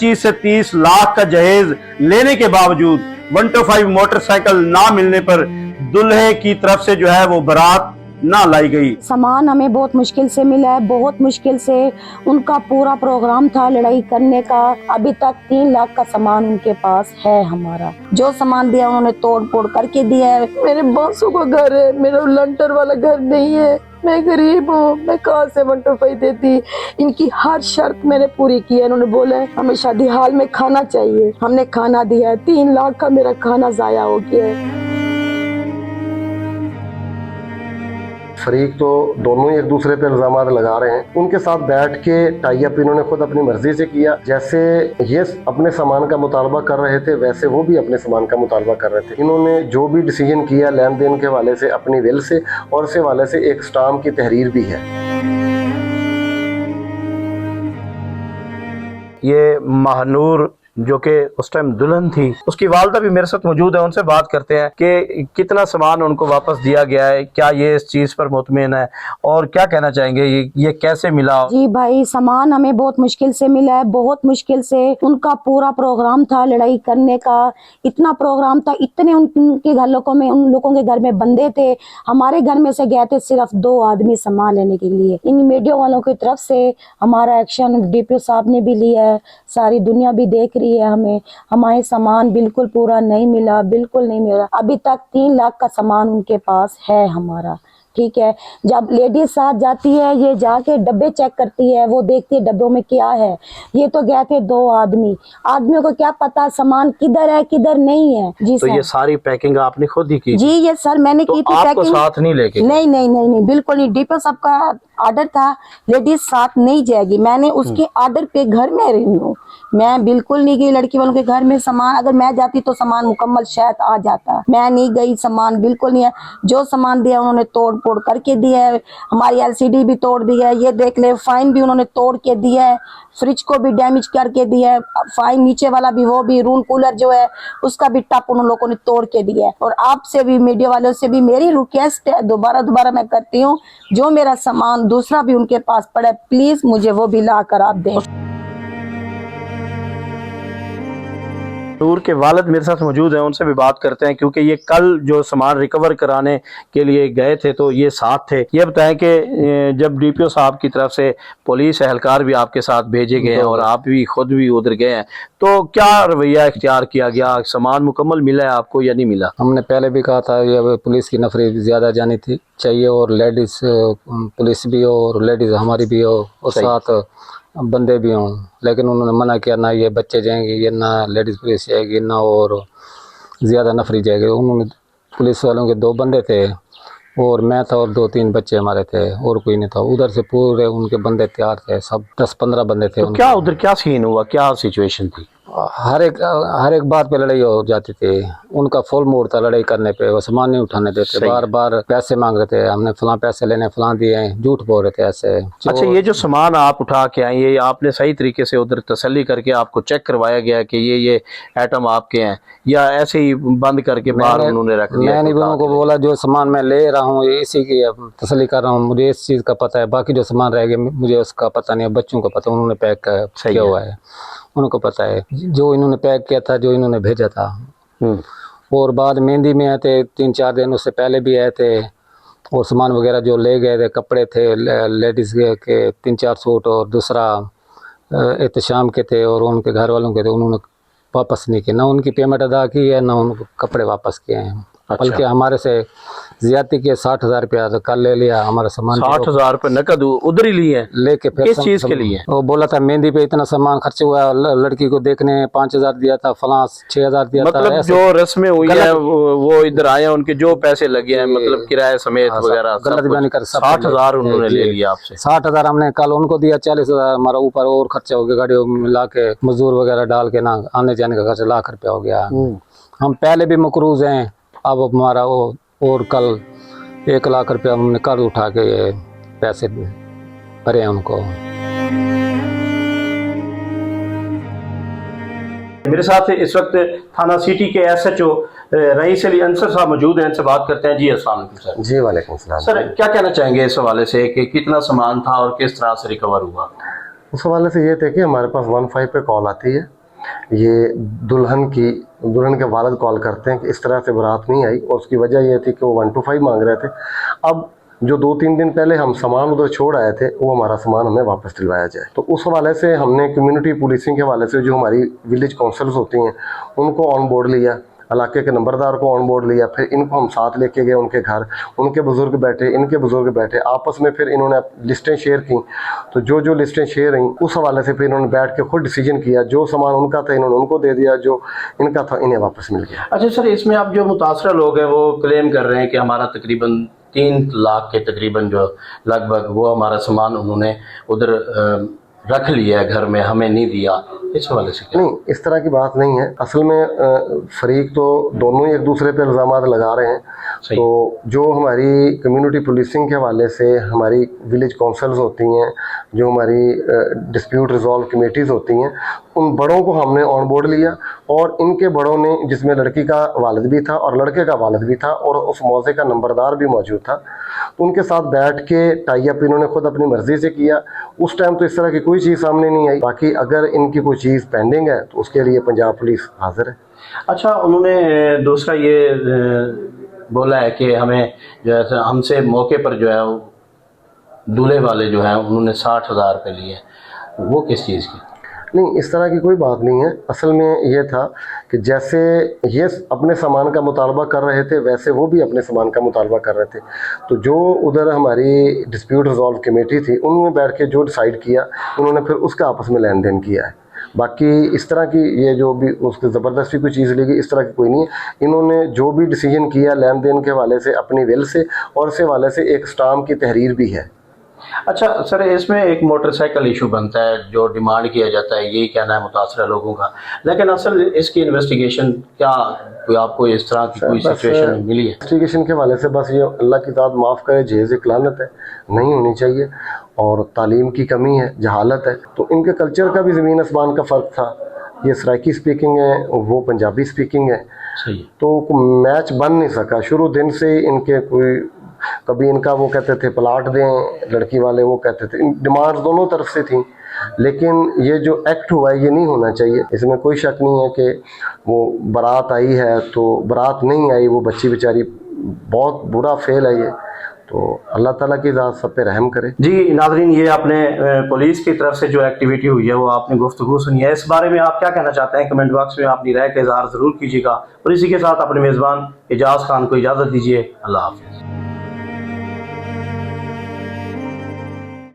25 से 30 लाख का जहेज लेने के बावजूद 125 मोटरसाइकिल ना मिलने पर दुल्हे की तरफ से जो है वो बारात ना लाई गई। सामान हमें बहुत मुश्किल से मिला है, बहुत मुश्किल से। उनका पूरा प्रोग्राम था लड़ाई करने का। अभी तक 3 लाख का सामान उनके पास है। हमारा जो सामान दिया उन्होंने तोड़ फोड़ करके दिया है। मेरे बांसों का घर है, मेरा लंटर वाला घर नहीं है। मैं गरीब हूँ, मैं कहाँ से 125 देती। इनकी हर शर्त मैंने पूरी की है। इन्होंने बोला है हमें शादी हाल में खाना चाहिए, हमने खाना दिया है। 3 लाख का मेरा खाना जाया हो गया है। फरीक तो दोनों ही एक दूसरे पे इल्जाम लगा रहे हैं। उनके साथ बैठ के टाई अप इन्होंने खुद अपनी मर्जी से किया। जैसे ये अपने सामान का मुतालबा कर रहे थे वैसे वो भी अपने सामान का मुतालबा कर रहे थे। इन्होंने जो भी डिसीजन किया लेन देन के हवाले से अपनी विल से और इस हवाले से एक स्टाम्प की तहरीर भी है। ये महानूर जो कि उस टाइम दुल्हन थी, उसकी वालदा भी मेरे साथ मौजूद है। उनसे बात करते हैं कि कितना सामान उनको वापस दिया गया है, क्या ये इस चीज पर मुतमईन है और क्या कहना चाहेंगे ये कैसे मिला। जी भाई, सामान हमें बहुत मुश्किल से मिला है, बहुत मुश्किल से। उनका पूरा प्रोग्राम था लड़ाई करने का। इतना प्रोग्राम था, इतने उनके घर लोगों में, उन लोगों के घर में बंदे थे। हमारे घर में से गए थे सिर्फ 2 आदमी सामान लेने के लिए। इन मीडिया वालों की तरफ से हमारा एक्शन डीपीओ साहब ने भी लिया है, सारी दुनिया भी देख रही है। हमारे सामान बिल्कुल पूरा नहीं मिला, बिल्कुल नहीं मिला। अभी तक 3 लाख का सामान उनके पास है हमारा। ठीक है, जब लेडीज साथ जाती है, ये जाके डब्बे चेक करती है, वो देखती है डब्बों में क्या है। ये तो गए थे 2 आदमियों को क्या पता सामान किधर है किधर नहीं है। जी तो सर, ये सारी पैकिंग आपने खुद ही की? जी ये सर मैंने की थी आपको पैकिंग। साथ नहीं लेके? नहीं, बिल्कुल नहीं। डीपीओ साहब का ऑर्डर था लेडीज साथ नहीं जाएगी। मैंने उसके ऑर्डर पे घर में रही हूँ, मैं बिल्कुल नहीं गई लड़की वालों के घर में। सामान अगर मैं जाती तो सामान मुकम्मल शायद आ जाता, मैं नहीं गई। सामान बिल्कुल नहीं है। जो सामान दिया उन्होंने तोड़ फोड़ करके दिया है। हमारी एलसीडी भी तोड़ दी है, ये देख ले। फाइन भी उन्होंने तोड़ के दिया है, फ्रिज को भी डैमेज करके दिया है। फाइन नीचे वाला भी, वो भी रूम कूलर जो है उसका भी टप उन लोगों ने तोड़ के दिया है। और आपसे भी, मीडिया वालों से भी मेरी रिक्वेस्ट है, दोबारा मैं करती हूँ, जो मेरा सामान दूसरा भी उनके पास पड़ा है प्लीज मुझे वो भी ला कर आप दें। नूर के वालिद मेरे साथ मौजूद हैं, उनसे भी बात करते हैं क्योंकि ये कल जो सामान रिकवर कराने के लिए गए थे तो ये साथ थे। ये बताएं कि जब डीपीओ साहब की तरफ से पुलिस एहलकार भी आपके साथ भेजे गए हैं और आप भी खुद भी उधर गए हैं, तो क्या रवैया इख्तियार किया गया? सामान मुकम्मल मिला है आपको या नहीं मिला? हमने पहले भी कहा था ये पुलिस की नफरी ज़्यादा जानी थी चाहिए और लेडीज़ पुलिस भी हो और लेडीज़ हमारी भी हो और साथ बंदे भी हों, लेकिन उन्होंने मना किया ना ये बच्चे जाएंगे, ये ना लेडीज़ पुलिस जाएगी, ना और ज़्यादा नफरी जाएगी। उन्होंने पुलिस वालों के 2 बंदे थे और मैं था और 2-3 बच्चे हमारे थे और कोई नहीं था। उधर से पूरे उनके बंदे तैयार थे, सब 10-15 बंदे थे। तो क्या उधर क्या सीन हुआ, क्या सिचुएशन थी? हर एक बात पे लड़ाई हो जाती थी। उनका फुल मूड था लड़ाई करने पे, वो सामान नहीं उठाने देते, बार बार पैसे मांग रहे थे। हमने फलां पैसे लेने, फलां दिए, झूठ बोल रहे थे ऐसे। अच्छा, ये जो सामान आप उठा के आए, ये आपने सही तरीके से उधर तसल्ली करके आपको चेक करवाया गया कि ये आइटम आपके हैं या ऐसे ही बंद करके बाहर उन्होंने रख दिया? मैंने भी उनको बोला जो सामान मैं ले रहा हूँ इसी की तसल्ली कर रहा हूँ, मुझे इस चीज़ का पता है, बाकी जो सामान रह गया मुझे उसका पता नहीं है। बच्चों को पता, उन्होंने पैक किया हुआ है, उनको पता है जो इन्होंने पैक किया था, जो इन्होंने भेजा था। और बाद मेहंदी में आए थे 3-4 दिन, उससे पहले भी आए थे और सामान वगैरह जो ले गए थे, कपड़े थे लेडीज़ के 3-4 सूट और दूसरा एहतशाम के थे और उनके घर वालों के थे, उन्होंने वापस नहीं किए। ना उनकी पेमेंट अदा की है ना उनको कपड़े वापस किए हैं। अच्छा। बल्कि हमारे से ज्यादा किए, 60,000 रुपया कल ले लिया हमारा सामान। 60,000 रुपये नकद उधर ही लिए लेके फिर किस चीज के लिए? वो बोला था मेहंदी पे इतना सामान खर्च हुआ, लड़की को देखने 5,000 दिया था, फलां 6,000 दिया था। मतलब जो रस्में हुई है वो इधर आए, उनके जो पैसे लगे हैं मतलब किराए समेत वगैरह गलत बयानी कर 60,000 उन्होंने ले लिया आपसे। 60,000 हमने कल उनको दिया, 40,000 हमारा ऊपर और खर्चा हो गया, गाड़ी मिला के मजदूर वगैरह डाल के ना आने जाने का खर्चा लाख रुपया हो गया। हम पहले भी मकरूज हैं, अब हमारा वो और कल 1 लाख रुपया हमने कल उठा के ये पैसे भरे हैं उनको। मेरे साथ इस वक्त थाना सिटी के SHO रईस अली अंसर साहब मौजूद हैं, इनसे बात करते हैं। जी अस्सलाम वालेकुम सर। जी वालेकुम सलाम। सर क्या कहना चाहेंगे इस हवाले से कि कितना सामान था और किस तरह से रिकवर हुआ? उस हवाले से ये थे कि हमारे पास 15 पे कॉल आती है, ये दुल्हन के वालिद कॉल करते हैं कि इस तरह से बारात नहीं आई, और उसकी वजह ये थी कि वो 125 मांग रहे थे। अब जो 2-3 दिन पहले हम सामान उधर छोड़ आए थे, वो हमारा सामान हमें वापस दिलवाया जाए। तो उस हवाले से हमने कम्युनिटी पुलिसिंग के हवाले से जो हमारी विलेज काउंसिल्स होती हैं उनको ऑन बोर्ड लिया, इलाके के नंबरदार को ऑन बोर्ड लिया, फिर इनको हम साथ लेके गए उनके घर, उनके बुजुर्ग बैठे, इनके बुजुर्ग बैठे, आपस में फिर इन्होंने लिस्टें शेयर की। तो जो जो लिस्टें शेयर हुई उस हवाले से फिर इन्होंने बैठ के खुद डिसीजन किया, जो सामान उनका था इन्होंने उनको दे दिया, जो इनका था इन्हें वापस मिल गया। अच्छा सर, इसमें अब जो मुतासरा लोग हैं वो क्लेम कर रहे हैं कि हमारा तकरीबन 3 लाख के तकरीबन जो लगभग वो हमारा सामान उन्होंने उधर रख लिया है घर में, हमें नहीं दिया। इस हवाले से क्या? नहीं, इस तरह की बात नहीं है। असल में फरीक तो दोनों ही एक दूसरे पे इल्ज़ामात लगा रहे हैं। तो जो हमारी कम्युनिटी पुलिसिंग के हवाले से हमारी विलेज काउंसिल्स होती हैं, जो हमारी डिस्प्यूट रिजॉल्व कमेटीज़ होती हैं, उन बड़ों को हमने ऑन बोर्ड लिया, और इनके बड़ों ने, जिसमें लड़की का वालिद भी था और लड़के का वालिद भी था और उस मौजे का नंबरदार भी मौजूद था, तो उनके साथ बैठ के टाई अप इन्होंने खुद अपनी मर्ज़ी से किया। उस टाइम तो इस तरह की कोई चीज़ सामने नहीं आई। बाकी अगर इनकी कोई चीज़ पेंडिंग है तो उसके लिए पंजाब पुलिस हाजिर है। अच्छा, उन्होंने दूसरा ये बोला है कि हमें जो है हमसे मौके पर जो है दूल्हे वाले जो हैं उन्होंने 60,000 रुपये लिए, वो किस चीज़ की? नहीं, इस तरह की कोई बात नहीं है। असल में ये था कि जैसे ये अपने सामान का मुतालबा कर रहे थे वैसे वो भी अपने सामान का मुतालबा कर रहे थे। तो जो उधर हमारी डिस्प्यूट रिजॉल्व कमेटी थी उन्होंने बैठ के जो डिसाइड किया उन्होंने फिर उसका आपस में लेन देन किया है। बाकी इस तरह की ये जो भी उसकी ज़बरदस्ती कोई चीज़ लेगी इस तरह की कोई नहीं है। इन्होंने जो भी डिसीजन किया लेन देन के हवाले से अपनी विल से, और इस हवाले से एक स्टाम्प की तहरीर भी है। अच्छा सर, इसमें एक मोटरसाइकिल इशू बनता है जो डिमांड किया जाता है, यही कहना है मुतासरा लोगों का, लेकिन असल इसकी इन्वेस्टिगेशन क्या कोई आपको इस तरह की कोई सिचुएशन मिली है? इन्वेस्टिगेशन के हवाले से बस ये अल्लाह की ज़ात माफ़ करे, जहेज़ एक लानत है, नहीं होनी चाहिए, और तालीम की कमी है, जहालत है। तो इनके कल्चर का भी ज़मीन आसमान का फ़र्क था। ये सराइकी स्पीकिंग है, वो पंजाबी स्पीकिंग है, तो मैच बन नहीं सका। शुरू दिन से इनके कोई, कभी इनका वो कहते थे प्लाट दें लड़की वाले, वो कहते थे, डिमांड्स दोनों तरफ से थी। लेकिन ये जो एक्ट हुआ है ये नहीं होना चाहिए। इसमें कोई शक नहीं है कि वो बारात आई है तो बारात नहीं आई, वो बच्ची बेचारी, बहुत बुरा फेल है ये। तो अल्लाह ताला की ज़ात सब पे रहम करे। जी नाज़रीन, ये आपने पुलिस की तरफ से जो एक्टिविटी हुई है वो आपने गुफ्तगू सुनी है। इस बारे में आप क्या कहना चाहते हैं? कमेंट बॉक्स में अपनी राय का इज़हार ज़रूर कीजिएगा, और इसी के साथ अपने मेज़बान एजाज़ खान को इजाज़त दीजिए। अल्लाह हाफ़िज़।